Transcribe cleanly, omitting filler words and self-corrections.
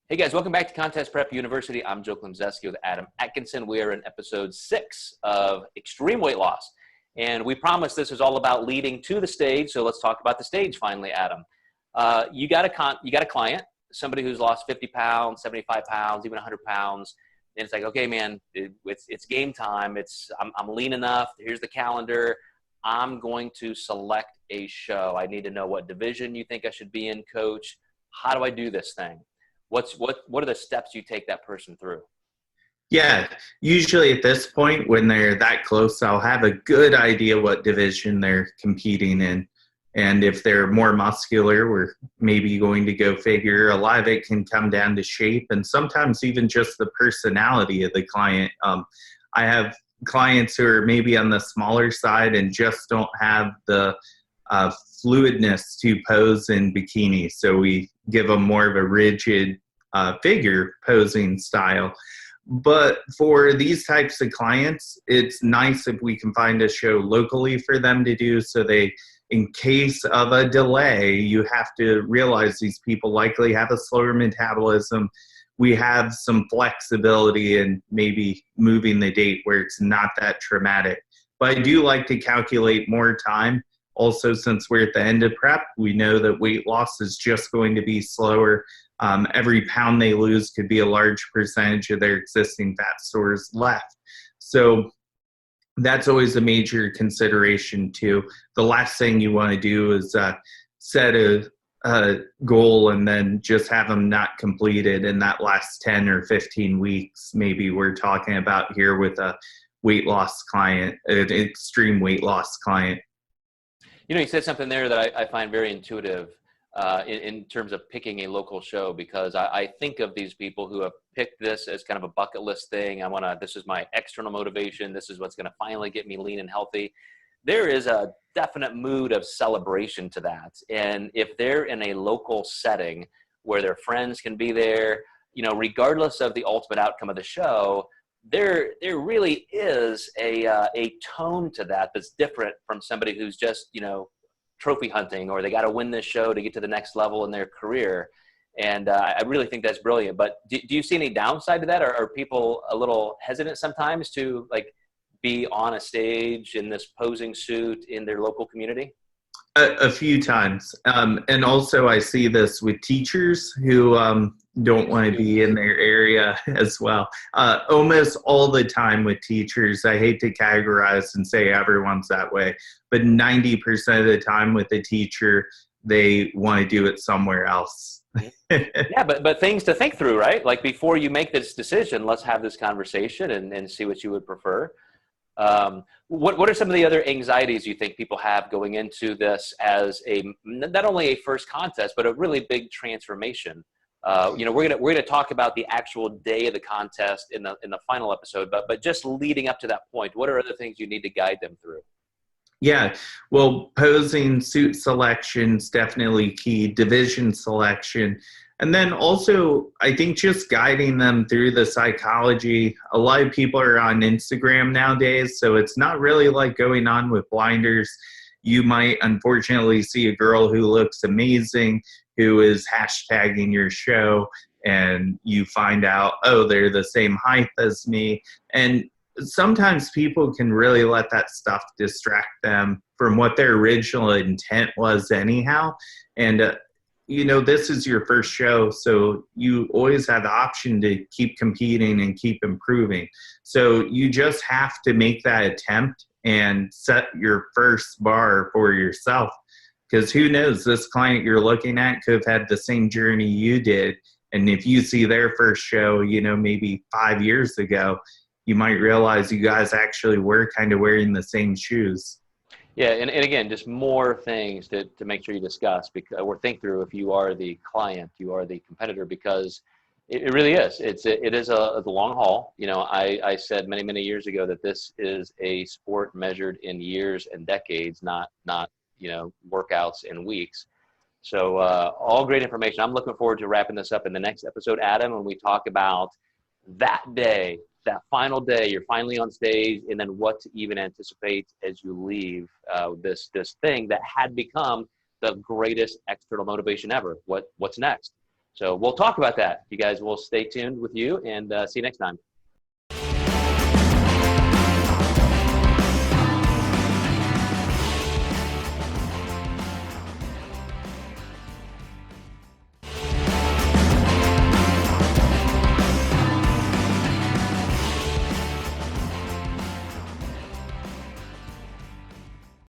Hey guys, welcome back to Contest Prep University. I'm Joe Klemczewski with Adam Atkinson. We are in episode 6 of Extreme Weight Loss. And we promised this was all about leading to the stage. So let's talk about the stage finally, Adam. You got a client, somebody who's lost 50 pounds, 75 pounds, even 100 pounds. And it's like, okay, man, it's game time. I'm lean enough. Here's the calendar. I'm going to select a show. I need to know what division you think I should be in, coach. How do I do this thing? What are the steps you take that person through? Yeah, usually at this point when they're that close, I'll have a good idea what division they're competing in. And if they're more muscular, we're maybe going to go figure. A lot of it can come down to shape and sometimes even just the personality of the client. I have clients who are maybe on the smaller side and just don't have the fluidness to pose in bikini. So we give them more of a rigid figure posing style. But for these types of clients, it's nice if we can find a show locally for them to do, so they, in case of a delay, you have to realize these people likely have a slower metabolism. We have some flexibility in maybe moving the date where it's not that traumatic. But I do like to calculate more time. Also, since we're at the end of prep, we know that weight loss is just going to be slower. Every pound they lose could be a large percentage of their existing fat stores left. So that's always a major consideration too. The last thing you want to do is set a goal and then just have them not completed in that last 10 or 15 weeks. Maybe we're talking about here with a weight loss client, an extreme weight loss client. You know, you said something there that I find very intuitive in terms of picking a local show, because I think of these people who have picked this as kind of a bucket list thing. This is my external motivation. This is what's going to finally get me lean and healthy. There is a definite mood of celebration to that. And if they're in a local setting where their friends can be there, you know, regardless of the ultimate outcome of the show, there really is a tone to that that's different from somebody who's just, you know, trophy hunting, or they got to win this show to get to the next level in their career. And I really think that's brilliant. But do you see any downside to that? Or are people a little hesitant sometimes to like be on a stage in this posing suit in their local community? A few times. And also I see this with teachers who don't want to be in their area as well. Almost all the time with teachers, I hate to categorize and say everyone's that way, but 90% of the time with a teacher, they want to do it somewhere else. Yeah, but things to think through, right? Like before you make this decision, let's have this conversation and see what you would prefer. What are some of the other anxieties you think people have going into this as not only a first contest, but a really big transformation? You know, we're gonna talk about the actual day of the contest in the final episode, but just leading up to that point, what are other things you need to guide them through? Yeah, well, posing, suit selection's definitely key, division selection. And then also, I think just guiding them through the psychology. A lot of people are on Instagram nowadays, so it's not really like going on with blinders. You might unfortunately see a girl who looks amazing, who is hashtagging your show, and you find out, oh, they're the same height as me. And sometimes people can really let that stuff distract them from what their original intent was anyhow. And you know, this is your first show, so you always have the option to keep competing and keep improving. So you just have to make that attempt and set your first bar for yourself, because who knows, this client you're looking at could have had the same journey you did. And if you see their first show, you know, maybe 5 years ago, you might realize you guys actually were kind of wearing the same shoes. Yeah, and again, just more things to make sure you discuss or think through if you are the client, you are the competitor, because it really is. It is a long haul. You know, I said many years ago that this is a sport measured in years and decades, not you know, workouts in weeks. So all great information. I'm looking forward to wrapping this up in the next episode, Adam, when we talk about that day, that final day, you're finally on stage, and then what to even anticipate as you leave this thing that had become the greatest external motivation ever. What's next? So we'll talk about that. You guys will stay tuned with you, and see you next time.